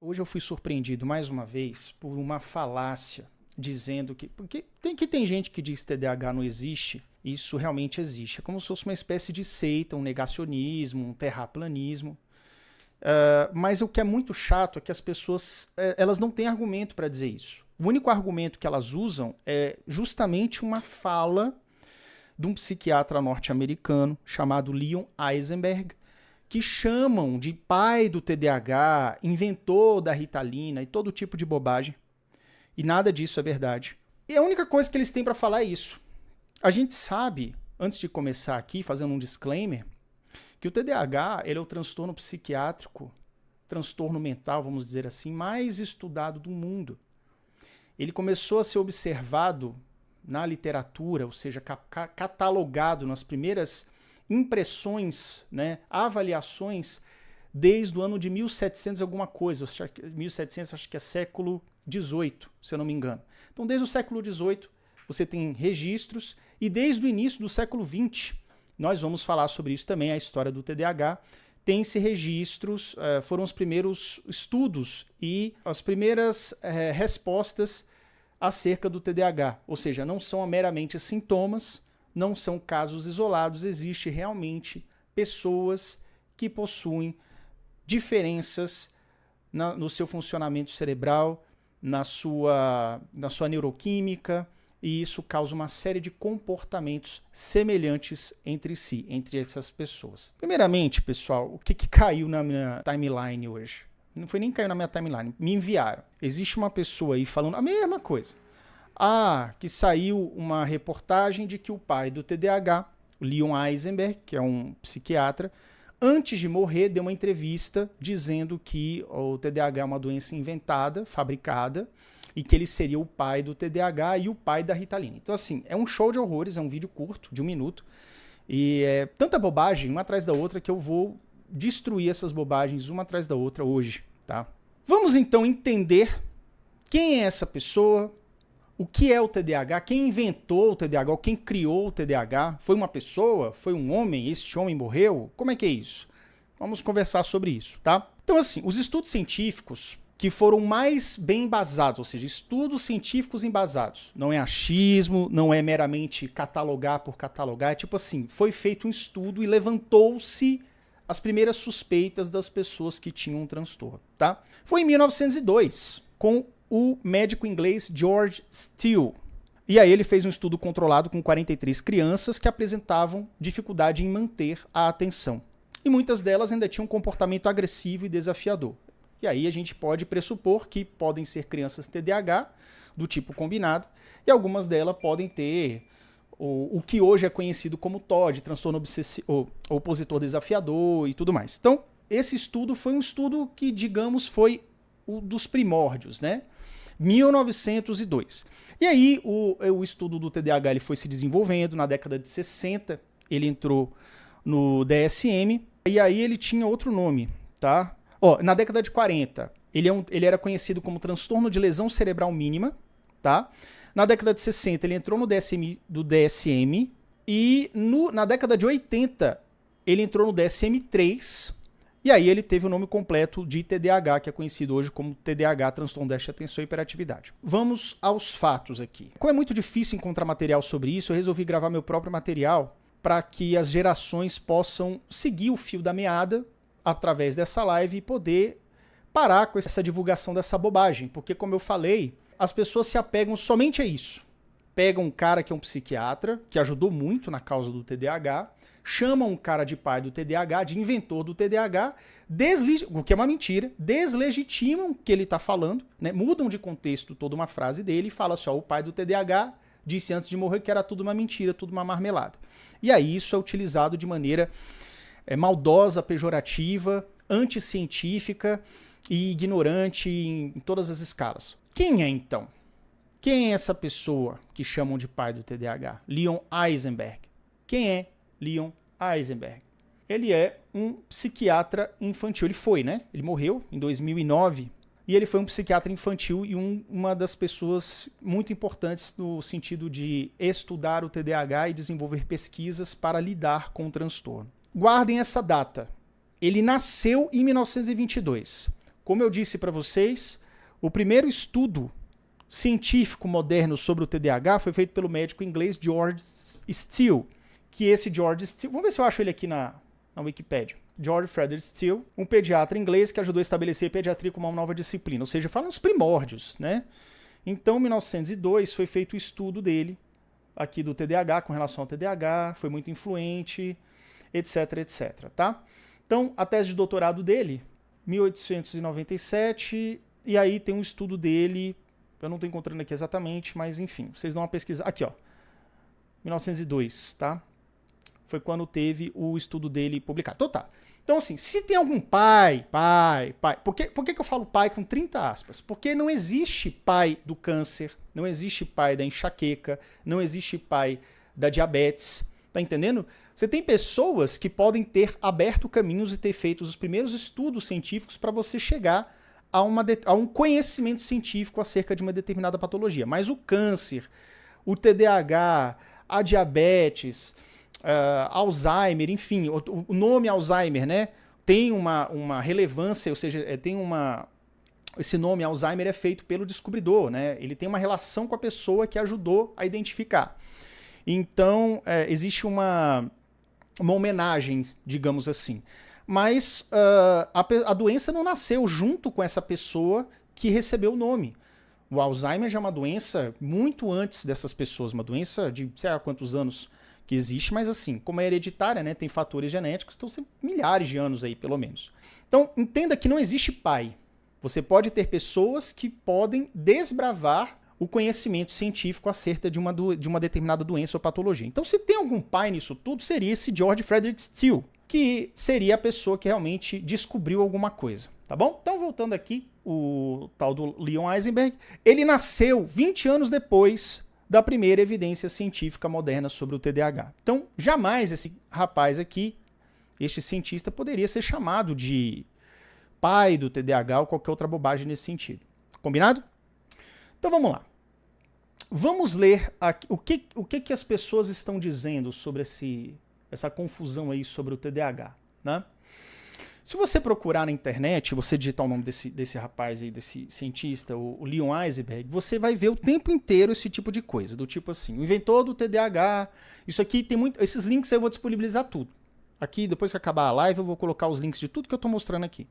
Hoje eu fui surpreendido mais uma vez por uma falácia dizendo que... Porque tem gente que diz que TDAH não existe, isso realmente existe. É como se fosse uma espécie de seita, um negacionismo, um terraplanismo. Mas o que é muito chato é que as pessoas elas não têm argumento para dizer isso. O único argumento que elas usam é justamente uma fala de um psiquiatra norte-americano chamado Leon Eisenberg, que chamam de pai do TDAH, inventor da Ritalina e todo tipo de bobagem. E nada disso é verdade. E a única coisa que eles têm para falar é isso. A gente sabe, antes de começar aqui, fazendo um disclaimer, que o TDAH ele é o transtorno psiquiátrico, transtorno mental, vamos dizer assim, mais estudado do mundo. Ele começou a ser observado na literatura, ou seja, catalogado nas primeiras impressões, né, avaliações, desde o ano de 1700 alguma coisa, 1700 acho que é século XVIII, se eu não me engano. Então, desde o século XVIII, você tem registros, e desde o início do século XX, nós vamos falar sobre isso também, a história do TDAH, tem-se registros, foram os primeiros estudos e as primeiras respostas acerca do TDAH, ou seja, não são meramente sintomas, não são casos isolados, existe realmente pessoas que possuem diferenças no seu funcionamento cerebral, na sua neuroquímica, e isso causa uma série de comportamentos semelhantes entre si, entre essas pessoas. Primeiramente, pessoal, o que caiu na minha timeline hoje? Não foi nem caiu na minha timeline, me enviaram. Existe uma pessoa aí falando a mesma coisa. Que saiu uma reportagem de que o pai do TDAH, o Leon Eisenberg, que é um psiquiatra, antes de morrer deu uma entrevista dizendo que o TDAH é uma doença inventada, fabricada, e que ele seria o pai do TDAH e o pai da Ritalina. Então, assim, é um show de horrores, é um vídeo curto, de 1 minuto, e é tanta bobagem, uma atrás da outra, que eu vou destruir essas bobagens uma atrás da outra hoje, tá? Vamos, então, entender quem é essa pessoa, o que é o TDAH, quem inventou o TDAH, ou quem criou o TDAH, foi uma pessoa, foi um homem, este homem morreu? Como é que é isso? Vamos conversar sobre isso, tá? Então, assim, os estudos científicos que foram mais bem embasados, ou seja, estudos científicos embasados. Não é achismo, não é meramente catalogar por catalogar, é tipo assim, foi feito um estudo e levantou-se as primeiras suspeitas das pessoas que tinham um transtorno, tá? Foi em 1902, com o médico inglês George Steele. E aí ele fez um estudo controlado com 43 crianças que apresentavam dificuldade em manter a atenção. E muitas delas ainda tinham um comportamento agressivo e desafiador. E aí a gente pode pressupor que podem ser crianças TDAH, do tipo combinado, e algumas delas podem ter o que hoje é conhecido como TOD, transtorno opositor desafiador e tudo mais. Então, esse estudo foi um estudo que, digamos, foi o dos primórdios, né? 1902. E aí o estudo do TDAH ele foi se desenvolvendo. Na década de 60 ele entrou no DSM, e aí ele tinha outro nome, tá? Na década de 40 ele era conhecido como transtorno de lesão cerebral mínima, tá? Na década de 60 ele entrou no DSM e na década de 80 ele entrou no DSM-3. E aí ele teve o nome completo de TDAH, que é conhecido hoje como TDAH, transtorno de déficit de atenção e hiperatividade. Vamos aos fatos aqui. Como é muito difícil encontrar material sobre isso, eu resolvi gravar meu próprio material para que as gerações possam seguir o fio da meada através dessa live e poder parar com essa divulgação dessa bobagem. Porque, como eu falei, as pessoas se apegam somente a isso. Pegam um cara que é um psiquiatra, que ajudou muito na causa do TDAH, chamam um cara de pai do TDAH, de inventor do TDAH, o que é uma mentira, deslegitimam o que ele está falando, né? Mudam de contexto toda uma frase dele e falam assim, o pai do TDAH disse antes de morrer que era tudo uma mentira, tudo uma marmelada. E aí isso é utilizado de maneira maldosa, pejorativa, anticientífica e ignorante em todas as escalas. Quem é, então? Quem é essa pessoa que chamam de pai do TDAH? Leon Eisenberg. Quem é Leon Eisenberg? Ele é um psiquiatra infantil. Ele foi, né? Ele morreu em 2009 e ele foi um psiquiatra infantil e uma das pessoas muito importantes no sentido de estudar o TDAH e desenvolver pesquisas para lidar com o transtorno. Guardem essa data. Ele nasceu em 1922. Como eu disse para vocês, o primeiro estudo científico moderno sobre o TDAH foi feito pelo médico inglês George Steele, que esse George Steele, vamos ver se eu acho ele aqui na Wikipédia. George Frederick Steele, um pediatra inglês que ajudou a estabelecer a pediatria como uma nova disciplina, ou seja, fala nos primórdios, né? Então, em 1902, foi feito o estudo dele, aqui do TDAH, com relação ao TDAH, foi muito influente, etc, etc, tá? Então, a tese de doutorado dele, 1897, e aí tem um estudo dele, eu não estou encontrando aqui exatamente, mas enfim, vocês dão uma pesquisa, aqui ó, 1902, tá? Foi quando teve o estudo dele publicado. Então tá. Então assim, se tem algum pai, por que eu falo pai com 30 aspas? Porque não existe pai do câncer, não existe pai da enxaqueca, não existe pai da diabetes, tá entendendo? Você tem pessoas que podem ter aberto caminhos e ter feito os primeiros estudos científicos para você chegar a um conhecimento científico acerca de uma determinada patologia. Mas o câncer, o TDAH, a diabetes, Alzheimer, enfim, o nome Alzheimer, né, tem uma relevância, ou seja, esse nome Alzheimer é feito pelo descobridor, né, ele tem uma relação com a pessoa que ajudou a identificar. Então, existe uma homenagem, digamos assim. Mas a doença não nasceu junto com essa pessoa que recebeu o nome. O Alzheimer já é uma doença muito antes dessas pessoas, uma doença de sei lá quantos anos que existe, mas assim, como é hereditária, né, tem fatores genéticos, então são milhares de anos aí, pelo menos. Então, entenda que não existe pai. Você pode ter pessoas que podem desbravar o conhecimento científico acerca de uma determinada doença ou patologia. Então, se tem algum pai nisso tudo, seria esse George Frederick Steele, que seria a pessoa que realmente descobriu alguma coisa, tá bom? Então, voltando aqui, o tal do Leon Eisenberg, ele nasceu 20 anos depois da primeira evidência científica moderna sobre o TDAH. Então, jamais esse rapaz aqui, este cientista, poderia ser chamado de pai do TDAH ou qualquer outra bobagem nesse sentido. Combinado? Então, vamos lá. Vamos ler aqui, o que as pessoas estão dizendo sobre essa confusão aí sobre o TDAH, né? Se você procurar na internet, você digitar o nome desse rapaz aí, desse cientista, o Leon Eisenberg, você vai ver o tempo inteiro esse tipo de coisa, do tipo assim, o inventor do TDAH, isso aqui tem muito, esses links eu vou disponibilizar tudo. Aqui, depois que acabar a live, eu vou colocar os links de tudo que eu tô mostrando aqui.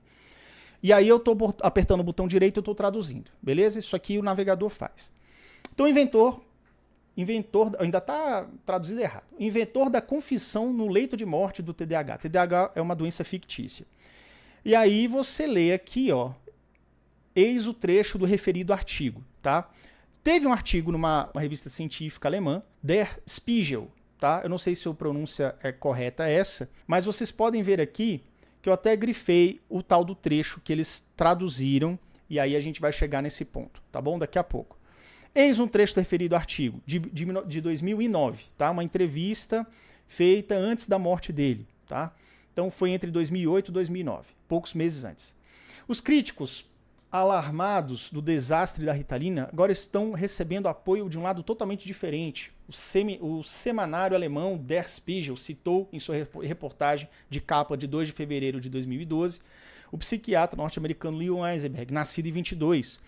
E aí eu tô apertando o botão direito e eu tô traduzindo, beleza? Isso aqui o navegador faz. Então o inventor, ainda está traduzido errado, inventor da confissão no leito de morte do TDAH. TDAH é uma doença fictícia. E aí você lê aqui, ó, eis o trecho do referido artigo, tá? Teve um artigo numa revista científica alemã, Der Spiegel, tá? Eu não sei se a pronúncia é correta essa, mas vocês podem ver aqui que eu até grifei o tal do trecho que eles traduziram, e aí a gente vai chegar nesse ponto, tá bom? Daqui a pouco. Eis um trecho do referido artigo, de 2009, tá? Uma entrevista feita antes da morte dele, tá? Então foi entre 2008 e 2009, poucos meses antes. Os críticos, alarmados do desastre da Ritalina, agora estão recebendo apoio de um lado totalmente diferente. O semanário alemão Der Spiegel citou em sua reportagem de capa de 2 de fevereiro de 2012 o psiquiatra norte-americano Leon Eisenberg, nascido em 22,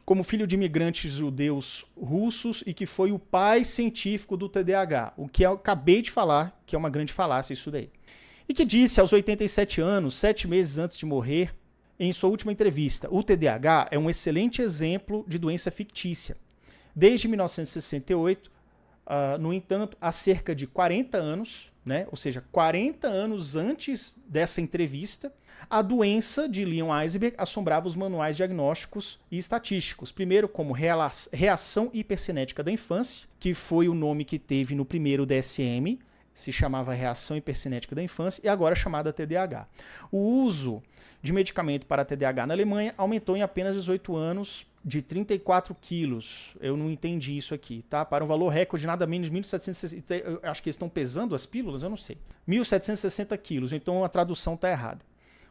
como filho de imigrantes judeus russos e que foi o pai científico do TDAH, o que eu acabei de falar, que é uma grande falácia isso daí. E que disse aos 87 anos, 7 meses antes de morrer, em sua última entrevista, o TDAH é um excelente exemplo de doença fictícia. Desde 1968, no entanto, há cerca de 40 anos, né, ou seja, 40 anos antes dessa entrevista, a doença de Leon Eisenberg assombrava os manuais diagnósticos e estatísticos. Primeiro, como reação hipercinética da infância, que foi o nome que teve no primeiro DSM, se chamava reação hipercinética da infância, e agora chamada TDAH. O uso de medicamento para TDAH na Alemanha aumentou em apenas 18 anos de 34 quilos. Eu não entendi isso aqui, tá? Para um valor recorde de nada menos de 1.760... Eu acho que eles estão pesando as pílulas, eu não sei. 1.760 quilos, então a tradução está errada.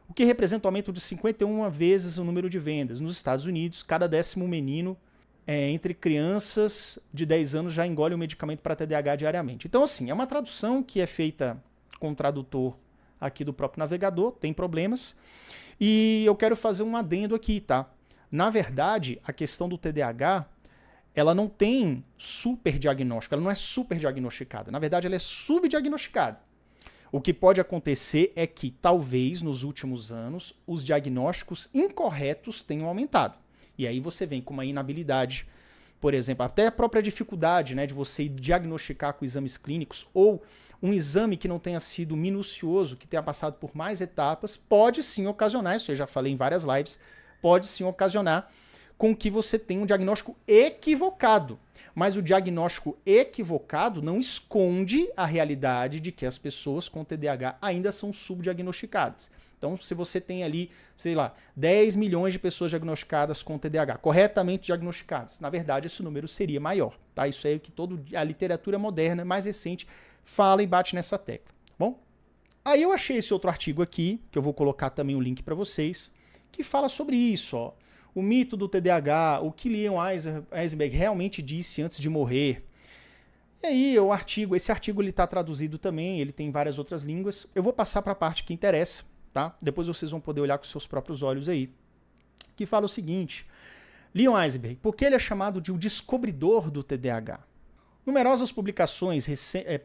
O que representa um aumento de 51 vezes o número de vendas. Nos Estados Unidos, cada 10º menino entre crianças de 10 anos já engole um medicamento para TDAH diariamente. Então, assim, é uma tradução que é feita com o tradutor aqui do próprio navegador, tem problemas. E eu quero fazer um adendo aqui, tá? Na verdade, a questão do TDAH, ela não tem superdiagnóstico, ela não é superdiagnosticada. Na verdade, ela é subdiagnosticada. O que pode acontecer é que, talvez, nos últimos anos, os diagnósticos incorretos tenham aumentado. E aí você vem com uma inabilidade, por exemplo, até a própria dificuldade, né, de você diagnosticar com exames clínicos, ou um exame que não tenha sido minucioso, que tenha passado por mais etapas, pode sim ocasionar, isso eu já falei em várias lives, pode sim ocasionar com que você tenha um diagnóstico equivocado. Mas o diagnóstico equivocado não esconde a realidade de que as pessoas com TDAH ainda são subdiagnosticadas. Então, se você tem ali, sei lá, 10 milhões de pessoas diagnosticadas com TDAH, corretamente diagnosticadas, na verdade esse número seria maior. Tá? Isso é o que toda a literatura moderna mais recente fala e bate nessa tecla. Bom, aí eu achei esse outro artigo aqui, que eu vou colocar também o link para vocês, que fala sobre isso, ó. O mito do TDAH, o que Leon Eisenberg realmente disse antes de morrer. E aí, esse artigo está traduzido também, ele tem várias outras línguas. Eu vou passar para a parte que interessa, tá? Depois vocês vão poder olhar com seus próprios olhos aí. Que fala o seguinte: Leon Eisenberg, por que ele é chamado de o descobridor do TDAH? Numerosas publicações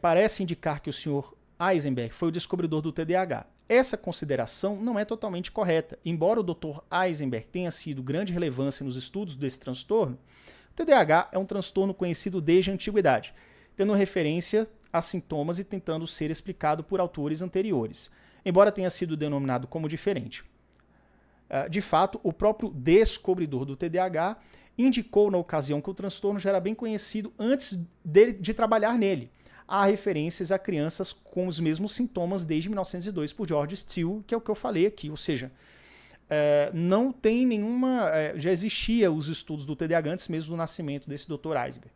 parecem indicar que o Sr. Eisenberg foi o descobridor do TDAH. Essa consideração não é totalmente correta. Embora o Dr. Eisenberg tenha sido grande relevância nos estudos desse transtorno, o TDAH é um transtorno conhecido desde a antiguidade, tendo referência a sintomas e tentando ser explicado por autores anteriores, embora tenha sido denominado como diferente. De fato, o próprio descobridor do TDAH indicou na ocasião que o transtorno já era bem conhecido antes de trabalhar nele. Há referências a crianças com os mesmos sintomas desde 1902 por George Steele, que é o que eu falei aqui, ou seja, não tem nenhuma... já existia os estudos do TDAH antes mesmo do nascimento desse Dr. Eisenberg.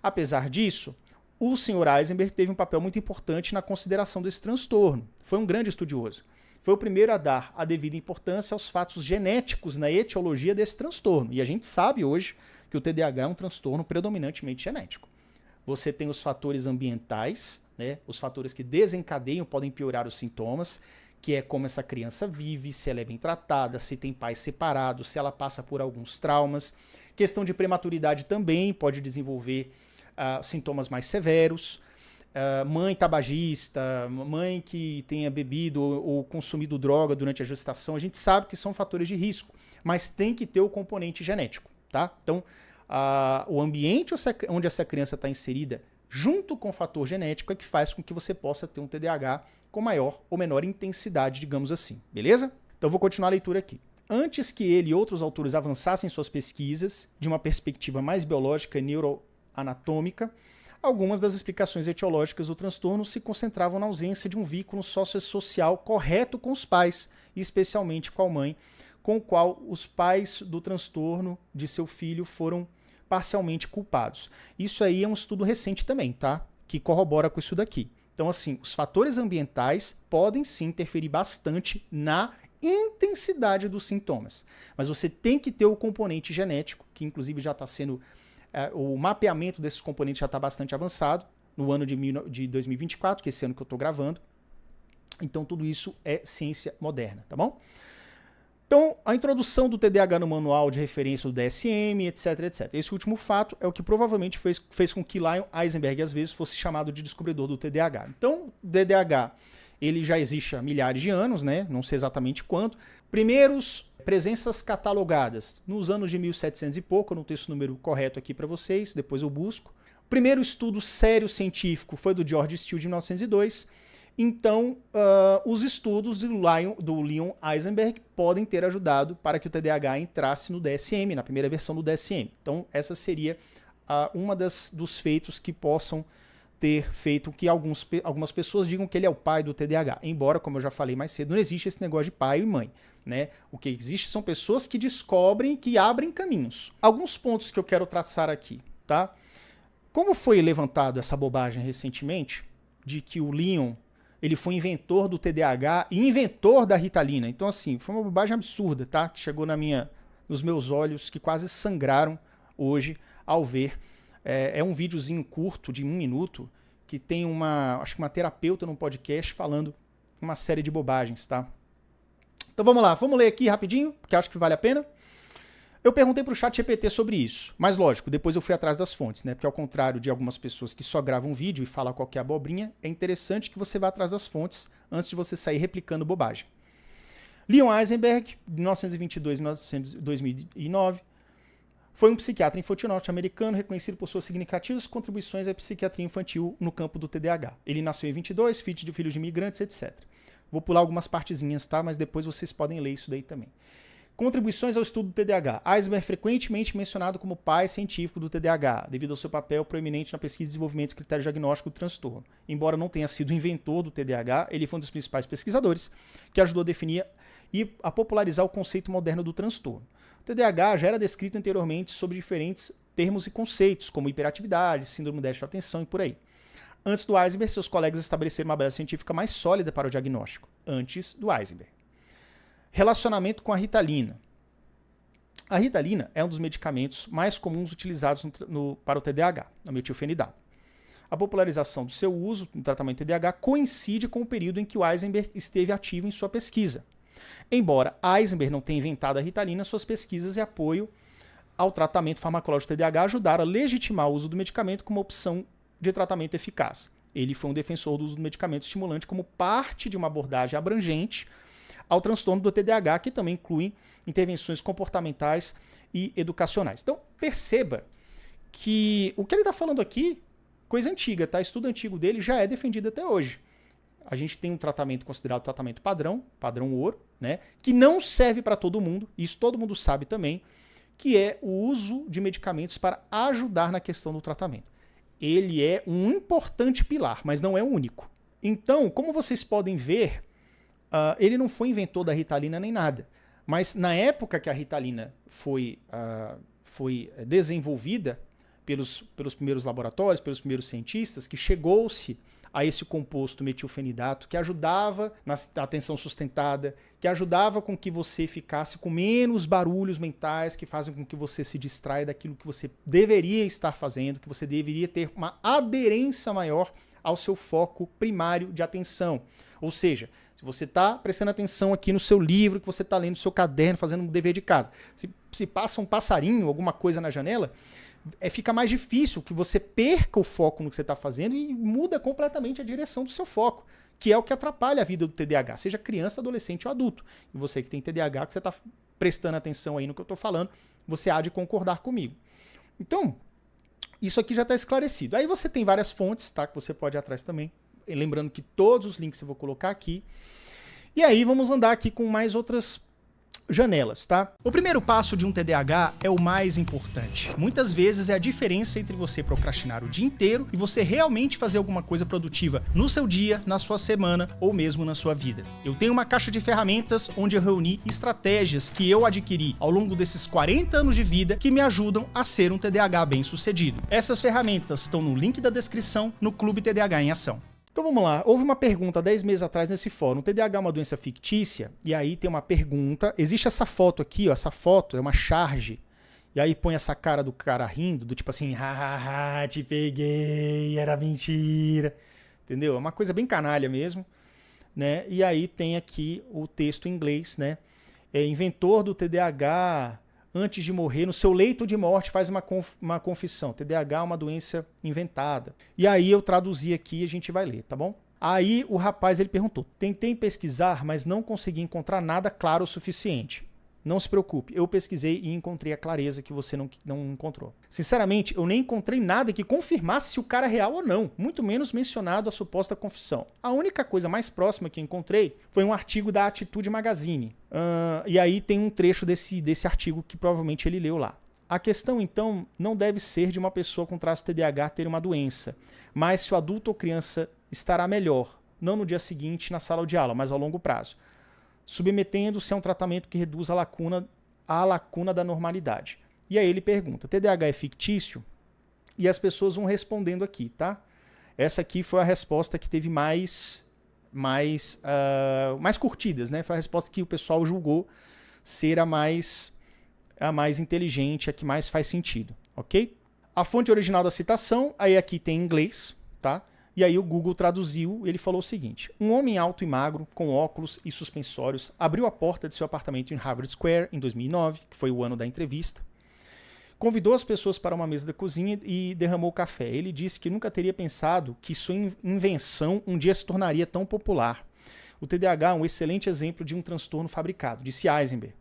Apesar disso, o Sr. Eisenberg teve um papel muito importante na consideração desse transtorno. Foi um grande estudioso. Foi o primeiro a dar a devida importância aos fatos genéticos na etiologia desse transtorno. E a gente sabe hoje que o TDAH é um transtorno predominantemente genético. Você tem os fatores ambientais, né, os fatores que desencadeiam, podem piorar os sintomas, que é como essa criança vive, se ela é bem tratada, se tem pais separados, se ela passa por alguns traumas. Questão de prematuridade também pode desenvolver sintomas mais severos. Mãe tabagista, mãe que tenha bebido ou consumido droga durante a gestação, a gente sabe que são fatores de risco, mas tem que ter o componente genético, tá? Então, o ambiente onde essa criança está inserida, junto com o fator genético, é que faz com que você possa ter um TDAH com maior ou menor intensidade, digamos assim, beleza? Então, vou continuar a leitura aqui. Antes que ele e outros autores avançassem suas pesquisas de uma perspectiva mais biológica e neuroanatômica, algumas das explicações etiológicas do transtorno se concentravam na ausência de um vínculo sociossocial correto com os pais, e especialmente com a mãe, com o qual os pais do transtorno de seu filho foram parcialmente culpados. Isso aí é um estudo recente também, tá? Que corrobora com isso daqui. Então, assim, os fatores ambientais podem sim interferir bastante na intensidade dos sintomas. Mas você tem que ter o componente genético, que inclusive já está sendo... o mapeamento desses componentes já está bastante avançado, no ano de 2024, que é esse ano que eu estou gravando. Então, tudo isso é ciência moderna, tá bom? Então, a introdução do TDAH no manual de referência do DSM, etc, etc. Esse último fato é o que provavelmente fez com que Leon Eisenberg, às vezes, fosse chamado de descobridor do TDAH. Então, o TDAH, ele já existe há milhares de anos, né? Não sei exatamente quanto. Primeiros presenças catalogadas nos anos de 1700 e pouco, eu não tenho esse número correto aqui para vocês, depois eu busco. O primeiro estudo sério científico foi do George Steele, de 1902. Então, os estudos do Leon Eisenberg podem ter ajudado para que o TDAH entrasse no DSM, na primeira versão do DSM. Então, essa seria uma dos feitos que possam ter feito que algumas pessoas digam que ele é o pai do TDAH. Embora, como eu já falei mais cedo, não existe esse negócio de pai e mãe, né? O que existe são pessoas que descobrem, que abrem caminhos. Alguns pontos que eu quero traçar aqui, tá? Como foi levantado essa bobagem recentemente, de que o Leon ele foi inventor do TDAH e inventor da Ritalina. Então, assim, foi uma bobagem absurda, tá? Que chegou nos meus olhos, que quase sangraram hoje ao ver. É um videozinho curto, de 1 minuto, que tem acho que uma terapeuta num podcast falando uma série de bobagens, tá? Então vamos lá, vamos ler aqui rapidinho, porque acho que vale a pena. Eu perguntei para o ChatGPT sobre isso, mas lógico, depois eu fui atrás das fontes, né? Porque ao contrário de algumas pessoas que só gravam um vídeo e falam qualquer abobrinha, é interessante que você vá atrás das fontes antes de você sair replicando bobagem. Leon Eisenberg, de 1922 a 2009, foi um psiquiatra infantil norte-americano reconhecido por suas significativas contribuições à psiquiatria infantil no campo do TDAH. Ele nasceu em 22, filho de imigrantes, etc. Vou pular algumas partezinhas, tá? Mas depois vocês podem ler isso daí também. Contribuições ao estudo do TDAH. Eisenberg é frequentemente mencionado como pai científico do TDAH, devido ao seu papel proeminente na pesquisa e desenvolvimento de critério diagnóstico do transtorno. Embora não tenha sido inventor do TDAH, ele foi um dos principais pesquisadores que ajudou a definir e a popularizar o conceito moderno do transtorno. O TDAH já era descrito anteriormente sob diferentes termos e conceitos, como hiperatividade, síndrome de déficit de atenção e por aí. Antes do Eisenberg, seus colegas estabeleceram uma base científica mais sólida para o diagnóstico. Antes do Eisenberg. Relacionamento com a Ritalina. A Ritalina é um dos medicamentos mais comuns utilizados para o TDAH, a metilfenidato. A popularização do seu uso no tratamento TDAH coincide com o período em que o Eisenberg esteve ativo em sua pesquisa. Embora Eisenberg não tenha inventado a Ritalina, suas pesquisas e apoio ao tratamento farmacológico do TDAH ajudaram a legitimar o uso do medicamento como opção de tratamento eficaz. Ele foi um defensor do uso do medicamento estimulante como parte de uma abordagem abrangente ao transtorno do TDAH, que também inclui intervenções comportamentais e educacionais. Então, perceba que o que ele está falando aqui, coisa antiga, tá? Estudo antigo dele já é defendido até hoje. A gente tem um tratamento considerado tratamento padrão ouro, né? Que não serve para todo mundo, isso todo mundo sabe também, que é o uso de medicamentos para ajudar na questão do tratamento. Ele é um importante pilar, mas não é o único. Então, como vocês podem ver, ele não foi inventor da Ritalina nem nada. Mas na época que a Ritalina foi desenvolvida pelos primeiros laboratórios, pelos primeiros cientistas, que chegou-se a esse composto metilfenidato, que ajudava na atenção sustentada, que ajudava com que você ficasse com menos barulhos mentais, que fazem com que você se distraia daquilo que você deveria estar fazendo, que você deveria ter uma aderência maior ao seu foco primário de atenção. Ou seja, se você está prestando atenção aqui no seu livro, que você está lendo no seu caderno, fazendo um dever de casa, se passa um passarinho, alguma coisa na janela, fica mais difícil que você perca o foco no que você está fazendo e muda completamente a direção do seu foco, que é o que atrapalha a vida do TDAH, seja criança, adolescente ou adulto. E você que tem TDAH, que você está prestando atenção aí no que eu estou falando, você há de concordar comigo. Então, isso aqui já está esclarecido. Aí você tem várias fontes, tá, que você pode ir atrás também. Lembrando que todos os links eu vou colocar aqui. E aí vamos andar aqui com mais outras janelas, tá? O primeiro passo de um TDAH é o mais importante. Muitas vezes é a diferença entre você procrastinar o dia inteiro e você realmente fazer alguma coisa produtiva no seu dia, na sua semana ou mesmo na sua vida. Eu tenho uma caixa de ferramentas onde eu reuni estratégias que eu adquiri ao longo desses 40 anos de vida que me ajudam a ser um TDAH bem-sucedido. Essas ferramentas estão no link da descrição no Clube TDAH em Ação. Então vamos lá, houve uma pergunta 10 meses atrás nesse fórum, o TDAH é uma doença fictícia? E aí tem uma pergunta, existe essa foto aqui, ó, essa foto é uma charge, e aí põe essa cara do cara rindo, do tipo assim, hahaha, te peguei, era mentira, entendeu? É uma coisa bem canalha mesmo, né? E aí tem aqui o texto em inglês, né? Inventor do TDAH, antes de morrer, no seu leito de morte, faz uma confissão. TDAH é uma doença inventada. E aí eu traduzi aqui e a gente vai ler, tá bom? Aí o rapaz ele perguntou, tentei pesquisar, mas não consegui encontrar nada claro o suficiente. Não se preocupe, eu pesquisei e encontrei a clareza que você não encontrou. Sinceramente, eu nem encontrei nada que confirmasse se o cara é real ou não, muito menos mencionado a suposta confissão. A única coisa mais próxima que encontrei foi um artigo da Atitude Magazine. E aí tem um trecho desse artigo que provavelmente ele leu lá. A questão, então, não deve ser de uma pessoa com traço TDAH ter uma doença, mas se o adulto ou criança estará melhor, não no dia seguinte na sala de aula, mas ao longo prazo, submetendo-se a um tratamento que reduz a lacuna da normalidade. E aí ele pergunta, TDAH é fictício? E as pessoas vão respondendo aqui, tá? Essa aqui foi a resposta que teve mais curtidas, né? Foi a resposta que o pessoal julgou ser a mais inteligente, a que mais faz sentido, ok? A fonte original da citação, aí aqui tem em inglês, tá? E aí o Google traduziu, ele falou o seguinte: um homem alto e magro, com óculos e suspensórios, abriu a porta de seu apartamento em Harvard Square em 2009, que foi o ano da entrevista. Convidou as pessoas para uma mesa da cozinha e derramou café. Ele disse que nunca teria pensado que sua invenção um dia se tornaria tão popular. O TDAH é um excelente exemplo de um transtorno fabricado, disse Eisenberg.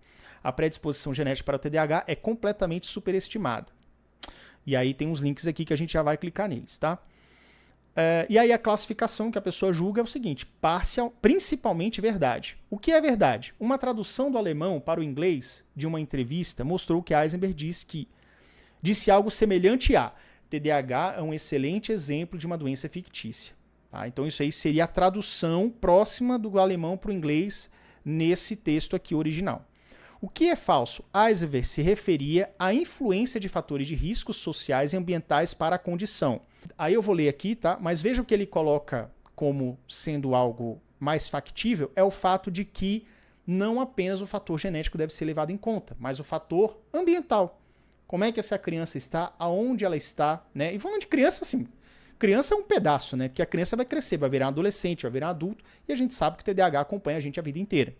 A predisposição genética para o TDAH é completamente superestimada. E aí tem uns links aqui que a gente já vai clicar neles, tá? E aí a classificação que a pessoa julga é o seguinte: principalmente verdade. O que é verdade? Uma tradução do alemão para o inglês de uma entrevista mostrou que Eisenberg disse algo semelhante a TDAH é um excelente exemplo de uma doença fictícia. Tá? Então isso aí seria a tradução próxima do alemão para o inglês nesse texto aqui original. O que é falso? Eisenberg se referia à influência de fatores de riscos sociais e ambientais para a condição. Aí eu vou ler aqui, tá? Mas veja o que ele coloca como sendo algo mais factível, é o fato de que não apenas o fator genético deve ser levado em conta, mas o fator ambiental. Como é que essa criança está, aonde ela está, né? E falando de criança, assim, criança é um pedaço, né? Porque a criança vai crescer, vai virar adolescente, vai virar adulto, e a gente sabe que o TDAH acompanha a gente a vida inteira.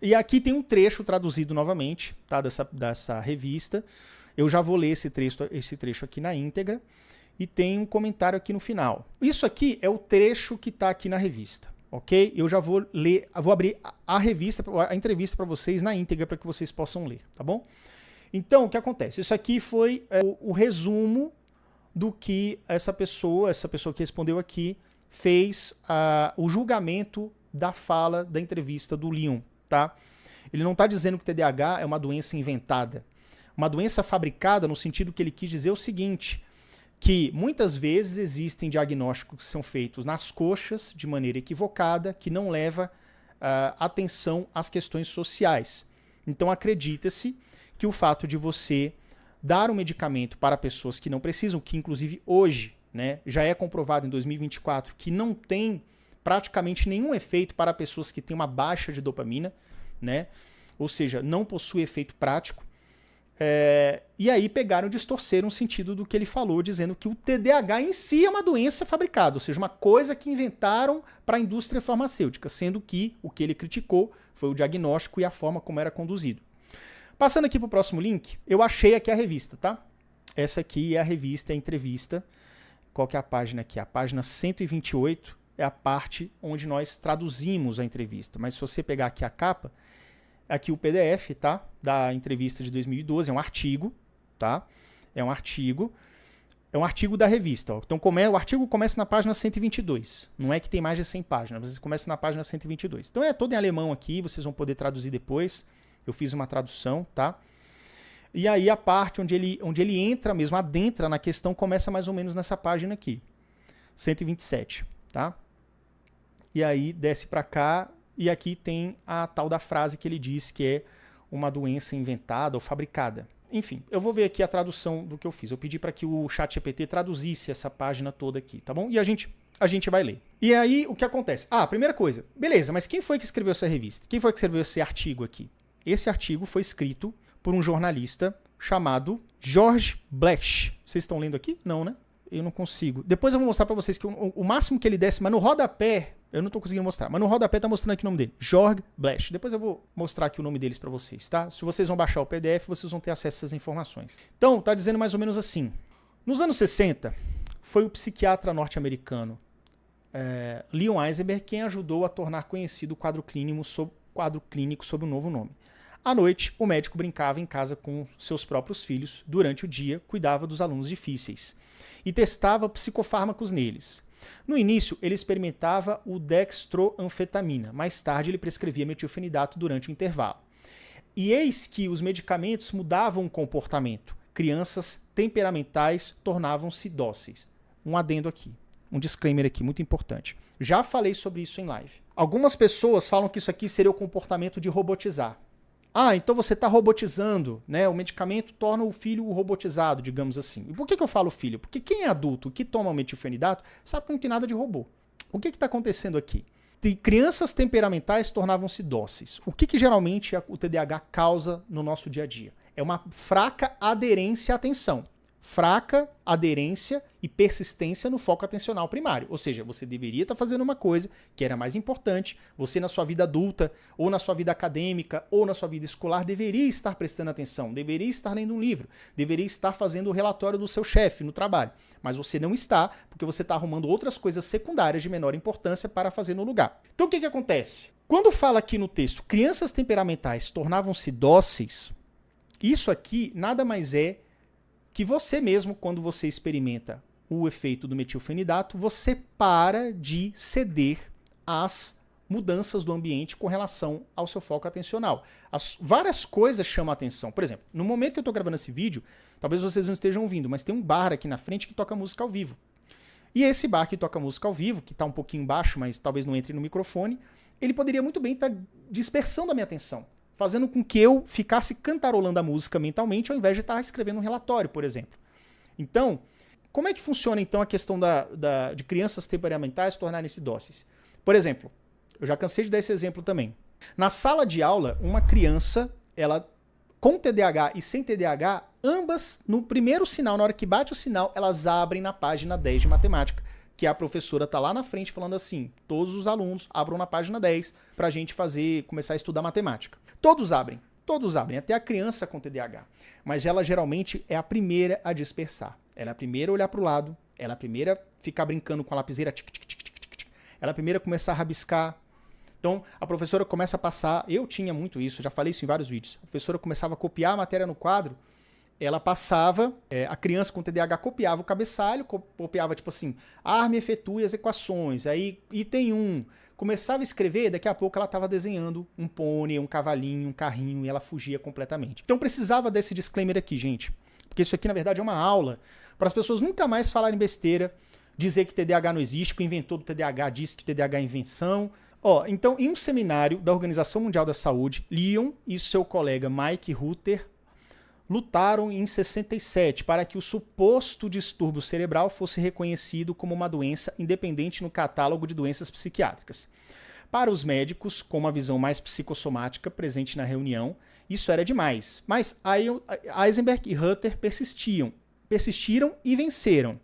E aqui tem um trecho traduzido novamente, tá, dessa revista. Eu já vou ler esse trecho aqui na íntegra. E tem um comentário aqui no final. Isso aqui é o trecho que está aqui na revista, ok? Eu já vou ler, vou abrir a entrevista para vocês na íntegra para que vocês possam ler, tá bom? Então, o que acontece? Isso aqui foi o resumo do que essa pessoa que respondeu aqui, fez o julgamento da fala da entrevista do Leon. Tá? Ele não está dizendo que o TDAH é uma doença inventada. Uma doença fabricada no sentido que ele quis dizer o seguinte, que muitas vezes existem diagnósticos que são feitos nas coxas de maneira equivocada, que não leva atenção às questões sociais. Então acredita-se que o fato de você dar um medicamento para pessoas que não precisam, que inclusive hoje, né, já é comprovado em 2024 que não tem praticamente nenhum efeito para pessoas que têm uma baixa de dopamina, né? Ou seja, não possui efeito prático. E aí pegaram e distorceram o sentido do que ele falou, dizendo que o TDAH em si é uma doença fabricada, ou seja, uma coisa que inventaram para a indústria farmacêutica, sendo que o que ele criticou foi o diagnóstico e a forma como era conduzido. Passando aqui para o próximo link, eu achei aqui a revista, tá? Essa aqui é a revista, é a entrevista. Qual que é a página aqui? A página 128 é a parte onde nós traduzimos a entrevista. Mas se você pegar aqui a capa, aqui o PDF, tá? Da entrevista de 2012, é um artigo, tá? É um artigo da revista. Ó. Então o artigo começa na página 122. Não é que tem mais de 100 páginas, mas começa na página 122. Então é todo em alemão aqui, vocês vão poder traduzir depois. Eu fiz uma tradução, tá? E aí a parte onde ele entra mesmo, adentra na questão, começa mais ou menos nessa página aqui. 127, tá? E aí desce para cá, e aqui tem a tal da frase que ele diz que é uma doença inventada ou fabricada. Enfim, eu vou ver aqui a tradução do que eu fiz. Eu pedi para que o ChatGPT traduzisse essa página toda aqui, tá bom? E a gente vai ler. E aí, o que acontece? Primeira coisa, beleza, mas quem foi que escreveu essa revista? Quem foi que escreveu esse artigo aqui? Esse artigo foi escrito por um jornalista chamado George Blash. Vocês estão lendo aqui? Não, né? Eu não consigo. Depois eu vou mostrar para vocês que o máximo que ele desce, mas no rodapé, eu não estou conseguindo mostrar, mas no rodapé tá mostrando aqui o nome dele, George Blash. Depois eu vou mostrar aqui o nome deles para vocês, tá? Se vocês vão baixar o PDF, vocês vão ter acesso a essas informações. Então, tá dizendo mais ou menos assim. Nos anos 60, foi o psiquiatra norte-americano Leon Eisenberg quem ajudou a tornar conhecido o quadro clínico sob um novo nome. À noite, o médico brincava em casa com seus próprios filhos. Durante o dia, cuidava dos alunos difíceis e testava psicofármacos neles. No início, ele experimentava o dextroanfetamina. Mais tarde, ele prescrevia metilfenidato durante o intervalo. E eis que os medicamentos mudavam o comportamento. Crianças temperamentais tornavam-se dóceis. Um adendo aqui, um disclaimer aqui, muito importante. Já falei sobre isso em live. Algumas pessoas falam que isso aqui seria o comportamento de robotizar. Então você está robotizando, né? O medicamento torna o filho robotizado, digamos assim. E por que eu falo filho? Porque quem é adulto que toma o metilfenidato sabe que não tem nada de robô. O que está acontecendo aqui? Crianças temperamentais tornavam-se dóceis. O que geralmente o TDAH causa no nosso dia a dia? É uma fraca aderência à atenção. fraca aderência e persistência no foco atencional primário. Ou seja, você deveria estar fazendo uma coisa que era mais importante, você na sua vida adulta, ou na sua vida acadêmica, ou na sua vida escolar, deveria estar prestando atenção, deveria estar lendo um livro, deveria estar fazendo o relatório do seu chefe no trabalho. Mas você não está, porque você está arrumando outras coisas secundárias de menor importância para fazer no lugar. Então o que acontece? Quando fala aqui no texto, crianças temperamentais tornavam-se dóceis, isso aqui nada mais é que você mesmo, quando você experimenta o efeito do metilfenidato, você para de ceder às mudanças do ambiente com relação ao seu foco atencional. Várias coisas chamam a atenção. Por exemplo, no momento que eu estou gravando esse vídeo, talvez vocês não estejam ouvindo, mas tem um bar aqui na frente que toca música ao vivo. E esse bar que toca música ao vivo, que está um pouquinho baixo, mas talvez não entre no microfone, ele poderia muito bem estar dispersando a minha atenção, fazendo com que eu ficasse cantarolando a música mentalmente ao invés de estar escrevendo um relatório, por exemplo. Então, como é que funciona então a questão de crianças temperamentais tornarem-se dóceis? Por exemplo, eu já cansei de dar esse exemplo também. Na sala de aula, uma criança, ela com TDAH e sem TDAH, ambas, no primeiro sinal, na hora que bate o sinal, elas abrem na página 10 de matemática, que a professora está lá na frente falando assim, todos os alunos abram na página 10 para a gente começar a estudar matemática. Todos abrem, até a criança com TDAH. Mas ela geralmente é a primeira a dispersar. Ela é a primeira a olhar para o lado, ela é a primeira a ficar brincando com a lapiseira, ela é a primeira a começar a rabiscar. Então, a professora começa a passar, eu tinha muito isso, já falei isso em vários vídeos, a professora começava a copiar a matéria no quadro, ela passava, a criança com TDAH copiava o cabeçalho, copiava tipo assim, arme e efetue as equações, aí item 1, começava a escrever, daqui a pouco ela estava desenhando um pônei, um cavalinho, um carrinho, e ela fugia completamente. Então precisava desse disclaimer aqui, gente, porque isso aqui na verdade é uma aula para as pessoas nunca mais falarem besteira, dizer que TDAH não existe, que o inventor do TDAH disse que TDAH é invenção. Então, em um seminário da Organização Mundial da Saúde, Leon e seu colega Mike Rutter lutaram em 67 para que o suposto distúrbio cerebral fosse reconhecido como uma doença independente no catálogo de doenças psiquiátricas. Para os médicos, com uma visão mais psicossomática presente na reunião, isso era demais. Mas Eisenberg e Rutter persistiram e venceram.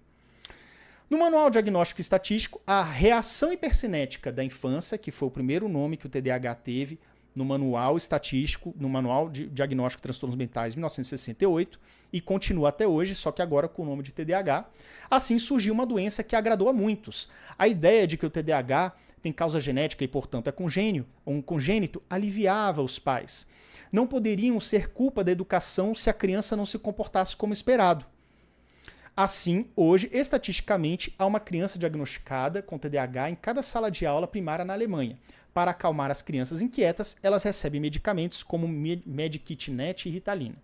No Manual Diagnóstico Estatístico, a reação hipercinética da infância, que foi o primeiro nome que o TDAH teve no Manual Estatístico, no Manual de Diagnóstico de Transtornos Mentais, de 1968, e continua até hoje, só que agora com o nome de TDAH. Assim surgiu uma doença que agradou a muitos. A ideia de que o TDAH tem causa genética e, portanto, é congênito, aliviava os pais. Não poderiam ser culpa da educação se a criança não se comportasse como esperado. Assim, hoje, estatisticamente, há uma criança diagnosticada com TDAH em cada sala de aula primária na Alemanha. Para acalmar as crianças inquietas, elas recebem medicamentos como Medikitnet e Ritalina.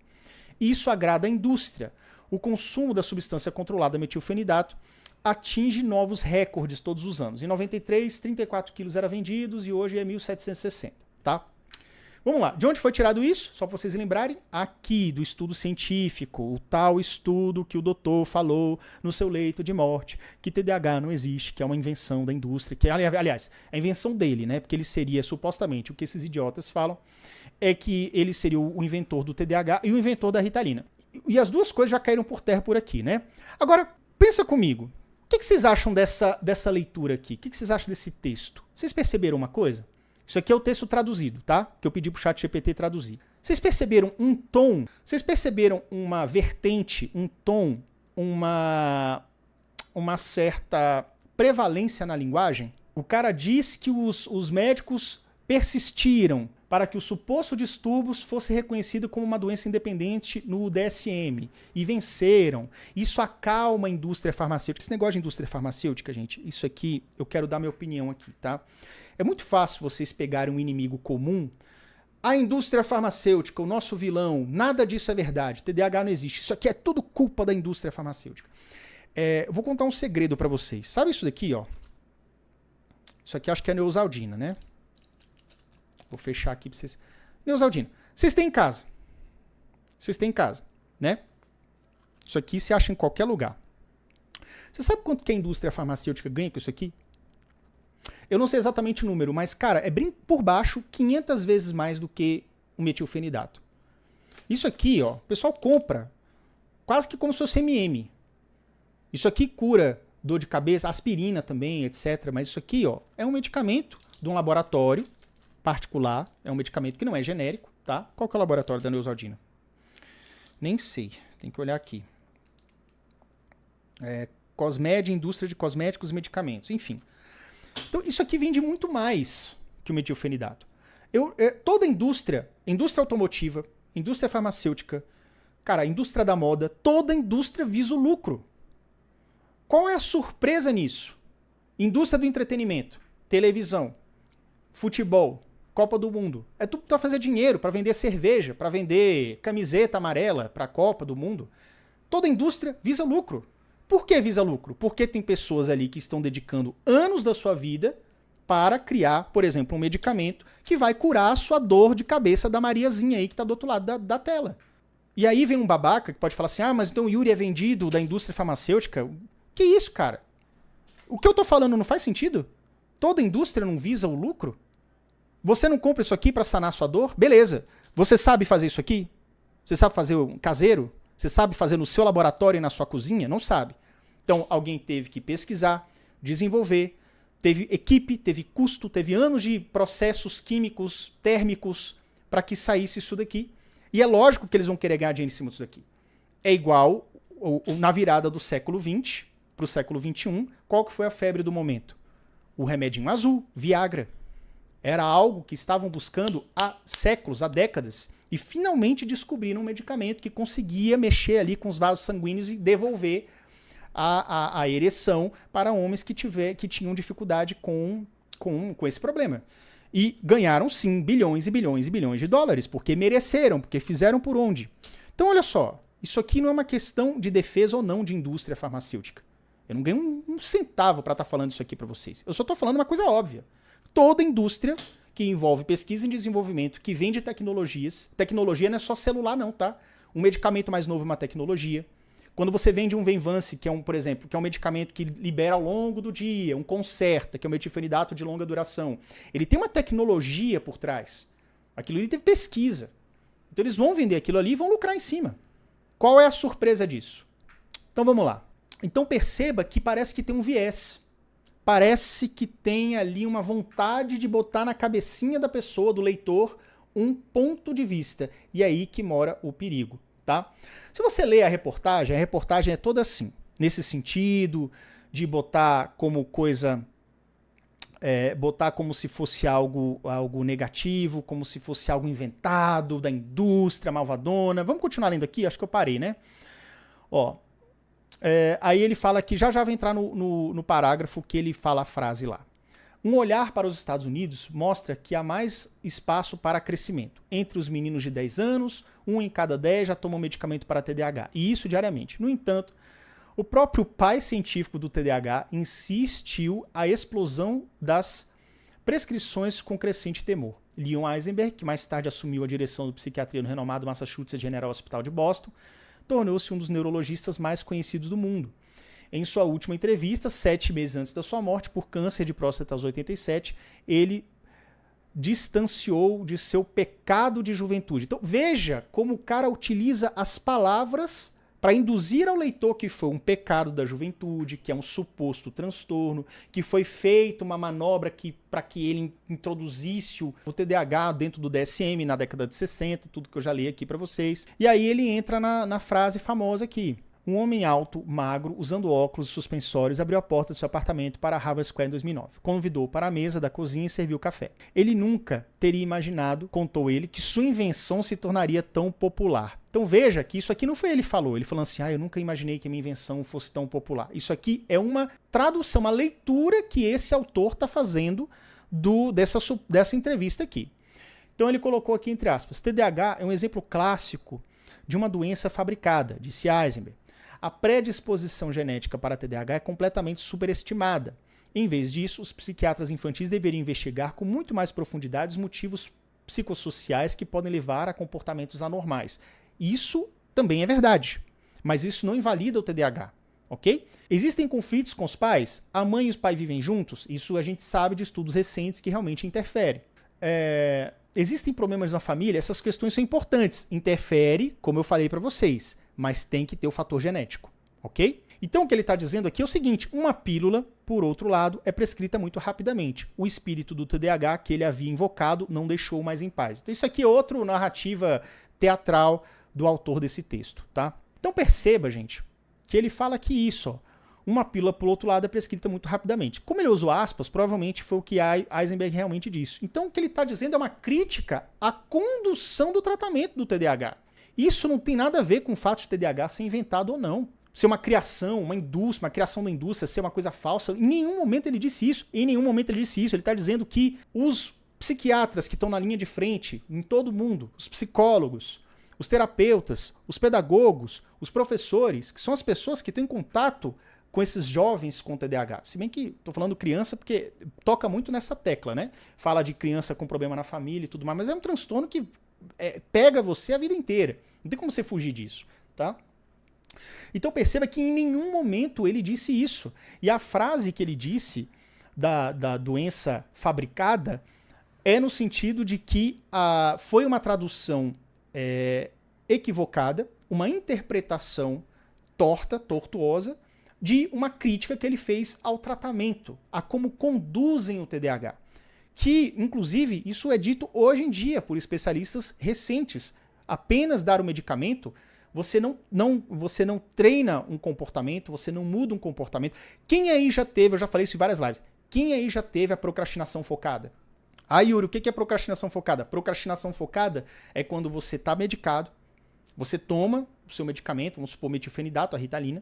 Isso agrada a indústria. O consumo da substância controlada metilfenidato atinge novos recordes todos os anos. Em 93, 34 quilos eram vendidos e hoje é 1.760, tá? Vamos lá, de onde foi tirado isso? Só para vocês lembrarem, aqui do estudo científico, o tal estudo que o doutor falou no seu leito de morte, que TDAH não existe, que é uma invenção da indústria, que aliás, é a invenção dele, né? Porque ele seria, supostamente, o que esses idiotas falam, é que ele seria o inventor do TDAH e o inventor da Ritalina. E as duas coisas já caíram por terra por aqui, né? Agora, pensa comigo, o que vocês acham dessa leitura aqui? O que vocês acham desse texto? Vocês perceberam uma coisa? Isso aqui é o texto traduzido, tá? Que eu pedi pro ChatGPT traduzir. Vocês perceberam um tom? Vocês perceberam uma vertente, um tom, uma certa prevalência na linguagem? O cara diz que os médicos persistiram para que o suposto distúrbio fosse reconhecido como uma doença independente no DSM e venceram. Isso acalma a indústria farmacêutica. Esse negócio de indústria farmacêutica, gente, isso aqui, eu quero dar minha opinião aqui, tá? É muito fácil vocês pegarem um inimigo comum. A indústria farmacêutica, o nosso vilão, nada disso é verdade. TDAH não existe. Isso aqui é tudo culpa da indústria farmacêutica. Eu vou contar um segredo para vocês. Sabe isso daqui, ó? Isso aqui acho que é Neosaldina, né? Vou fechar aqui para vocês. Neosaldina. Vocês têm em casa. Vocês têm em casa, né? Isso aqui se acha em qualquer lugar. Você sabe quanto que a indústria farmacêutica ganha com isso aqui? Eu não sei exatamente o número, mas, cara, é bem por baixo 500 vezes mais do que o metilfenidato. Isso aqui, ó, o pessoal compra quase que como se fosse MM. Isso aqui cura dor de cabeça, aspirina também, etc. Mas isso aqui, ó, é um medicamento de um laboratório particular. É um medicamento que não é genérico, tá? Qual que é o laboratório da Neosaldina? Nem sei. Tem que olhar aqui. Cosmed, indústria de cosméticos e medicamentos. Enfim. Então, isso aqui vende muito mais que o metilfenidato. Toda indústria automotiva, indústria farmacêutica, cara, indústria da moda, toda indústria visa o lucro. Qual é a surpresa nisso? Indústria do entretenimento, televisão, futebol, Copa do Mundo. É tudo para fazer dinheiro, para vender cerveja, para vender camiseta amarela para a Copa do Mundo. Toda indústria visa lucro. Por que visa lucro? Porque tem pessoas ali que estão dedicando anos da sua vida para criar, por exemplo, um medicamento que vai curar a sua dor de cabeça da Mariazinha aí que está do outro lado da tela. E aí vem um babaca que pode falar assim, mas então o Yuri é vendido da indústria farmacêutica. Que isso, cara? O que eu tô falando não faz sentido? Toda indústria não visa o lucro? Você não compra isso aqui para sanar sua dor? Beleza. Você sabe fazer isso aqui? Você sabe fazer um caseiro? Você sabe fazer no seu laboratório e na sua cozinha? Não sabe. Então, alguém teve que pesquisar, desenvolver, teve equipe, teve custo, teve anos de processos químicos, térmicos, para que saísse isso daqui. E é lógico que eles vão querer ganhar dinheiro em cima disso daqui. É igual na virada do século XX para o século XXI, qual que foi a febre do momento? O remedinho azul, Viagra. Era algo que estavam buscando há séculos, há décadas, e finalmente descobriram um medicamento que conseguia mexer ali com os vasos sanguíneos e devolver a ereção para homens que tinham dificuldade com esse problema. E ganharam, sim, bilhões e bilhões e bilhões de dólares, porque mereceram, porque fizeram por onde. Então, olha só, isso aqui não é uma questão de defesa ou não de indústria farmacêutica. Eu não ganho um centavo para estar falando isso aqui para vocês. Eu só estou falando uma coisa óbvia. Toda indústria que envolve pesquisa e desenvolvimento, que vende tecnologias, tecnologia não é só celular não, tá? Um medicamento mais novo é uma tecnologia. Quando você vende um Venvance, que é por exemplo, que é um medicamento que libera ao longo do dia, um Concerta, que é um metilfenidato de longa duração, ele tem uma tecnologia por trás. Aquilo ali teve pesquisa. Então eles vão vender aquilo ali e vão lucrar em cima. Qual é a surpresa disso? Então vamos lá. Então perceba que parece que tem um viés. Parece que tem ali uma vontade de botar na cabecinha da pessoa, do leitor, um ponto de vista. E é aí que mora o perigo, tá? Se você lê a reportagem é toda assim, nesse sentido de botar como coisa, botar como se fosse algo negativo, como se fosse algo inventado da indústria malvadona. Vamos continuar lendo aqui? Acho que eu parei, né? Ó, aí ele fala que já vai entrar no parágrafo que ele fala a frase lá. Um olhar para os Estados Unidos mostra que há mais espaço para crescimento. Entre os meninos de 10 anos, 1 em cada 10 já tomam medicamento para TDAH. E isso diariamente. No entanto, o próprio pai científico do TDAH insistiu a explosão das prescrições com crescente temor. Leon Eisenberg, que mais tarde assumiu a direção de psiquiatria no renomado Massachusetts General Hospital de Boston, tornou-se um dos neurologistas mais conhecidos do mundo. Em sua última entrevista, 7 meses antes da sua morte, por câncer de próstata aos 87, ele distanciou de seu pecado de juventude. Então veja como o cara utiliza as palavras para induzir ao leitor que foi um pecado da juventude, que é um suposto transtorno, que foi feita uma manobra para que ele introduzisse o TDAH dentro do DSM na década de 60, tudo que eu já li aqui para vocês. E aí ele entra na frase famosa aqui. Um homem alto, magro, usando óculos e suspensórios, abriu a porta do seu apartamento para Harvard Square em 2009. Convidou para a mesa da cozinha e serviu café. Ele nunca teria imaginado, contou ele, que sua invenção se tornaria tão popular. Então veja que isso aqui não foi ele que falou. Ele falou assim, eu nunca imaginei que a minha invenção fosse tão popular. Isso aqui é uma tradução, uma leitura que esse autor está fazendo dessa entrevista aqui. Então ele colocou aqui entre aspas, TDAH é um exemplo clássico de uma doença fabricada, disse Eisenberg. A predisposição genética para TDAH é completamente superestimada. Em vez disso, os psiquiatras infantis deveriam investigar com muito mais profundidade os motivos psicossociais que podem levar a comportamentos anormais. Isso também é verdade, mas isso não invalida o TDAH, ok? Existem conflitos com os pais? A mãe e os pais vivem juntos? Isso a gente sabe de estudos recentes que realmente interferem. Existem problemas na família? Essas questões são importantes. Interfere, como eu falei para vocês. mas tem que ter o fator genético, ok? Então o que ele está dizendo aqui é o seguinte, uma pílula, por outro lado, é prescrita muito rapidamente. O espírito do TDAH que ele havia invocado não deixou mais em paz. Então isso aqui é outra narrativa teatral do autor desse texto, tá? Então perceba, gente, que ele fala que isso, ó, uma pílula, por outro lado, é prescrita muito rapidamente. Como ele usou aspas, provavelmente foi o que Eisenberg realmente disse. Então o que ele está dizendo é uma crítica à condução do tratamento do TDAH. Isso não tem nada a ver com o fato de TDAH ser inventado ou não. Ser uma criação, uma indústria, uma criação da indústria, ser uma coisa falsa. Em nenhum momento ele disse isso. Em nenhum momento ele disse isso. Ele está dizendo que os psiquiatras que estão na linha de frente, em todo o mundo, os psicólogos, os terapeutas, os pedagogos, os professores, que são as pessoas que estão em contato com esses jovens com TDAH. Se bem que estou falando criança porque toca muito nessa tecla, né? Fala de criança com problema na família e tudo mais, mas é um transtorno que pega você a vida inteira. Não tem como você fugir disso, tá? Então perceba que em nenhum momento ele disse isso. E a frase que ele disse da doença fabricada é no sentido de que foi uma tradução equivocada, uma interpretação tortuosa, de uma crítica que ele fez ao tratamento, a como conduzem o TDAH. Que, inclusive, isso é dito hoje em dia por especialistas recentes. Apenas dar o medicamento, você não treina um comportamento, você não muda um comportamento. Quem aí já teve, eu já falei isso em várias lives, quem aí já teve a procrastinação focada? Yuri, o que é procrastinação focada? Procrastinação focada é quando você está medicado, você toma o seu medicamento, vamos supor metilfenidato, a Ritalina,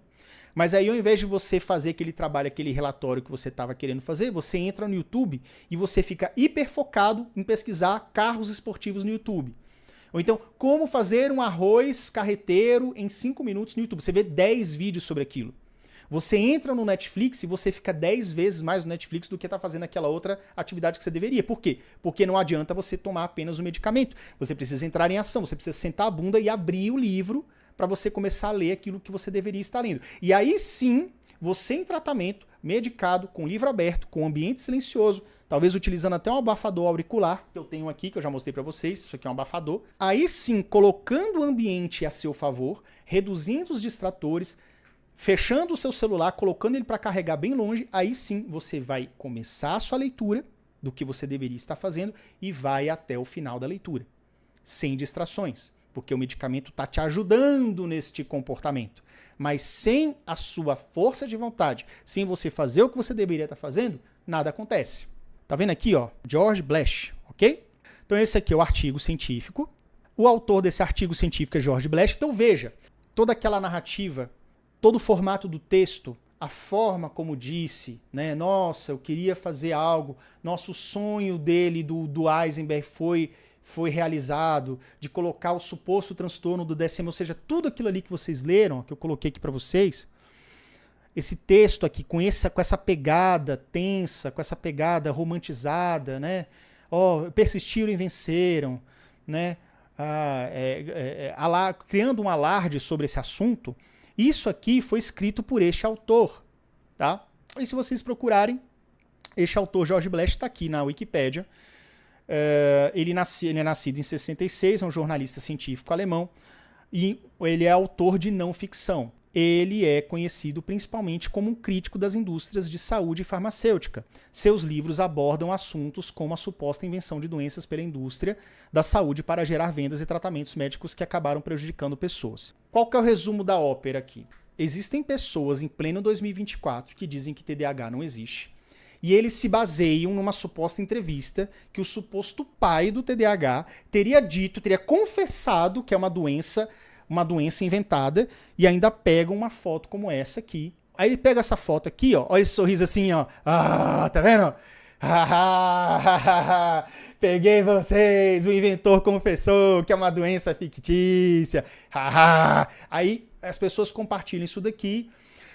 mas aí ao invés de você fazer aquele trabalho, aquele relatório que você estava querendo fazer, você entra no YouTube e você fica hiper focado em pesquisar carros esportivos no YouTube. Ou então, como fazer um arroz carreteiro em 5 minutos no YouTube. Você vê 10 vídeos sobre aquilo. Você entra no Netflix e você fica 10 vezes mais no Netflix do que está fazendo aquela outra atividade que você deveria. Por quê? Porque não adianta você tomar apenas o medicamento. Você precisa entrar em ação, você precisa sentar a bunda e abrir o livro para você começar a ler aquilo que você deveria estar lendo. E aí sim, você em tratamento, medicado, com o livro aberto, com ambiente silencioso, talvez utilizando até um abafador auricular, que eu tenho aqui, que eu já mostrei para vocês, isso aqui é um abafador. Aí sim, colocando o ambiente a seu favor, reduzindo os distratores, fechando o seu celular, colocando ele para carregar bem longe, aí sim você vai começar a sua leitura do que você deveria estar fazendo e vai até o final da leitura, sem distrações, porque o medicamento está te ajudando neste comportamento. Mas sem a sua força de vontade, sem você fazer o que você deveria estar fazendo, nada acontece. Tá vendo aqui, ó? George Blash, ok? Então esse aqui é o artigo científico. O autor desse artigo científico é George Blash. Então veja, toda aquela narrativa, todo o formato do texto, a forma como disse, né? Nossa, eu queria fazer algo. Nosso sonho dele, do Eisenberg, foi realizado, de colocar o suposto transtorno do DSM, ou seja, tudo aquilo ali que vocês leram, que eu coloquei aqui para vocês, esse texto aqui, com essa pegada tensa, com essa pegada romantizada, né? Persistiram e venceram, né? Criando um alarde sobre esse assunto, isso aqui foi escrito por este autor, tá? E se vocês procurarem, este autor, George Blash, está aqui na Wikipédia. Ele é nascido em 66, é um jornalista científico alemão, e ele é autor de não ficção. Ele é conhecido principalmente como um crítico das indústrias de saúde e farmacêutica. Seus livros abordam assuntos como a suposta invenção de doenças pela indústria da saúde para gerar vendas e tratamentos médicos que acabaram prejudicando pessoas. Qual que é o resumo da ópera aqui? Existem pessoas em pleno 2024 que dizem que TDAH não existe. E eles se baseiam numa suposta entrevista que o suposto pai do TDAH teria confessado que é uma doença inventada, e ainda pegam uma foto como essa aqui. Aí ele pega essa foto aqui, ó, olha esse sorriso assim, ó. Tá vendo? Peguei vocês, o inventor confessou que é uma doença fictícia. Aí as pessoas compartilham isso daqui.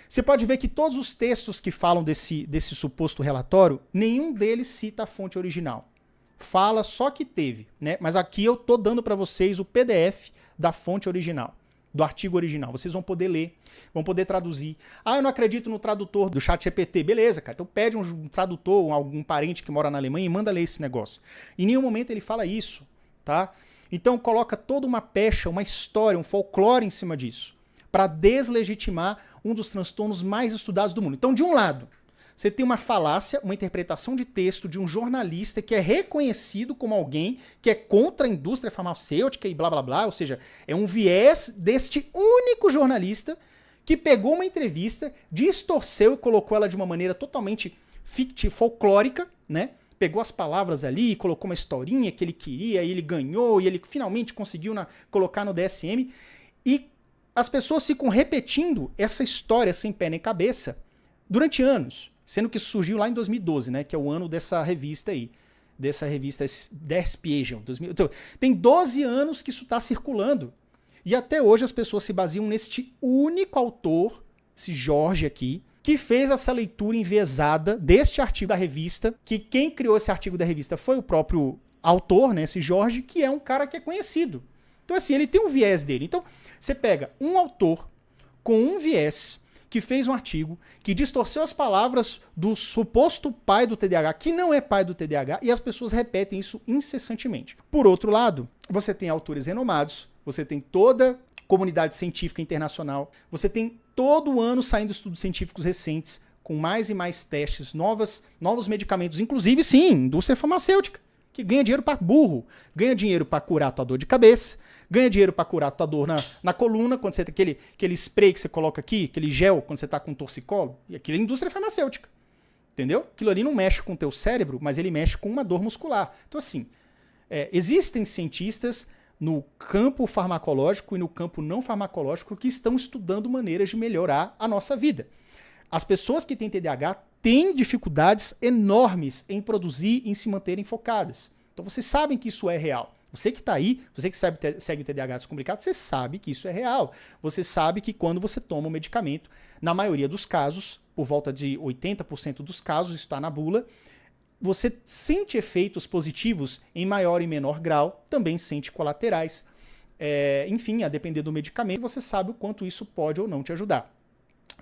Você pode ver que todos os textos que falam desse suposto relatório, nenhum deles cita a fonte original. Fala só que teve, né? Mas aqui eu tô dando para vocês o PDF da fonte original, do artigo original. Vocês vão poder ler, vão poder traduzir. Eu não acredito no tradutor do ChatGPT. Beleza, cara. Então pede um tradutor, algum parente que mora na Alemanha e manda ler esse negócio. Em nenhum momento ele fala isso, tá? Então coloca toda uma pecha, uma história, um folclore em cima disso. para deslegitimar um dos transtornos mais estudados do mundo. Então, de um lado, você tem uma falácia, uma interpretação de texto de um jornalista que é reconhecido como alguém que é contra a indústria farmacêutica e blá blá blá, ou seja, é um viés deste único jornalista que pegou uma entrevista, distorceu e colocou ela de uma maneira totalmente fictícia, folclórica, né? Pegou as palavras ali, colocou uma historinha que ele queria, e ele ganhou, e ele finalmente conseguiu colocar no DSM. E as pessoas ficam repetindo essa história sem pé nem cabeça durante anos. Sendo que isso surgiu lá em 2012, né? Que é o ano dessa revista aí. Dessa revista Despiation. Então, tem 12 anos que isso está circulando. E até hoje as pessoas se baseiam neste único autor, esse Jorge aqui, que fez essa leitura enviesada deste artigo da revista, que quem criou esse artigo da revista foi o próprio autor, né, esse Jorge, que é um cara que é conhecido. Então, assim, ele tem um viés dele. Então, você pega um autor com um viés que fez um artigo, que distorceu as palavras do suposto pai do TDAH, que não é pai do TDAH, e as pessoas repetem isso incessantemente. Por outro lado, você tem autores renomados, você tem toda a comunidade científica internacional, você tem todo ano saindo estudos científicos recentes, com mais e mais testes, novos medicamentos, inclusive, sim, indústria farmacêutica, que ganha dinheiro para burro, ganha dinheiro para curar a tua dor de cabeça, ganha dinheiro para curar a tua dor na coluna, quando você tem aquele spray que você coloca aqui, aquele gel, quando você tá com torcicolo, e aquilo é indústria farmacêutica, entendeu? Aquilo ali não mexe com o teu cérebro, mas ele mexe com uma dor muscular. Então, assim, existem cientistas no campo farmacológico e no campo não farmacológico que estão estudando maneiras de melhorar a nossa vida. As pessoas que têm TDAH têm dificuldades enormes em produzir e em se manterem focadas. Então vocês sabem que isso é real. Você que está aí, você que segue o TDAH descomplicado, você sabe que isso é real. Você sabe que quando você toma um medicamento, na maioria dos casos, por volta de 80% dos casos, isso está na bula, você sente efeitos positivos em maior e menor grau, também sente colaterais. Enfim, a depender do medicamento, você sabe o quanto isso pode ou não te ajudar.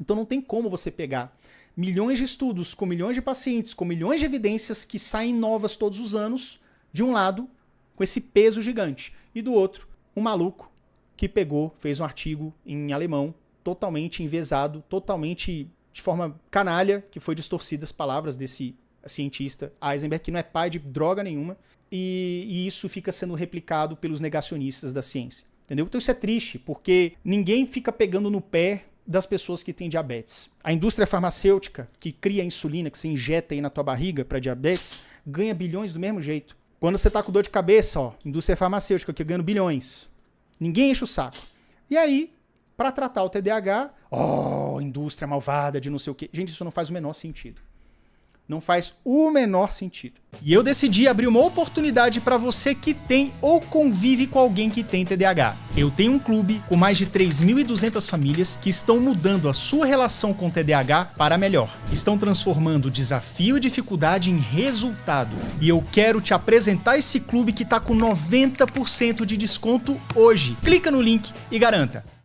Então não tem como você pegar milhões de estudos, com milhões de pacientes, com milhões de evidências que saem novas todos os anos, de um lado, com esse peso gigante, e do outro, um maluco que pegou, fez um artigo em alemão, totalmente enviesado, totalmente de forma canalha, que foi distorcida as palavras desse cientista Heisenberg, que não é pai de droga nenhuma, e isso fica sendo replicado pelos negacionistas da ciência. Entendeu? Então isso é triste, porque ninguém fica pegando no pé das pessoas que têm diabetes. A indústria farmacêutica, que cria a insulina, que se injeta aí na tua barriga para diabetes, ganha bilhões do mesmo jeito. Quando você tá com dor de cabeça, ó, indústria farmacêutica, que ganha bilhões. Ninguém enche o saco. E aí, para tratar o TDAH, indústria malvada de não sei o quê. Gente, isso não faz o menor sentido. Não faz o menor sentido. E eu decidi abrir uma oportunidade para você que tem ou convive com alguém que tem TDAH. Eu tenho um clube com mais de 3.200 famílias que estão mudando a sua relação com o TDAH para melhor. Estão transformando desafio e dificuldade em resultado. E eu quero te apresentar esse clube que está com 90% de desconto hoje. Clica no link e garanta.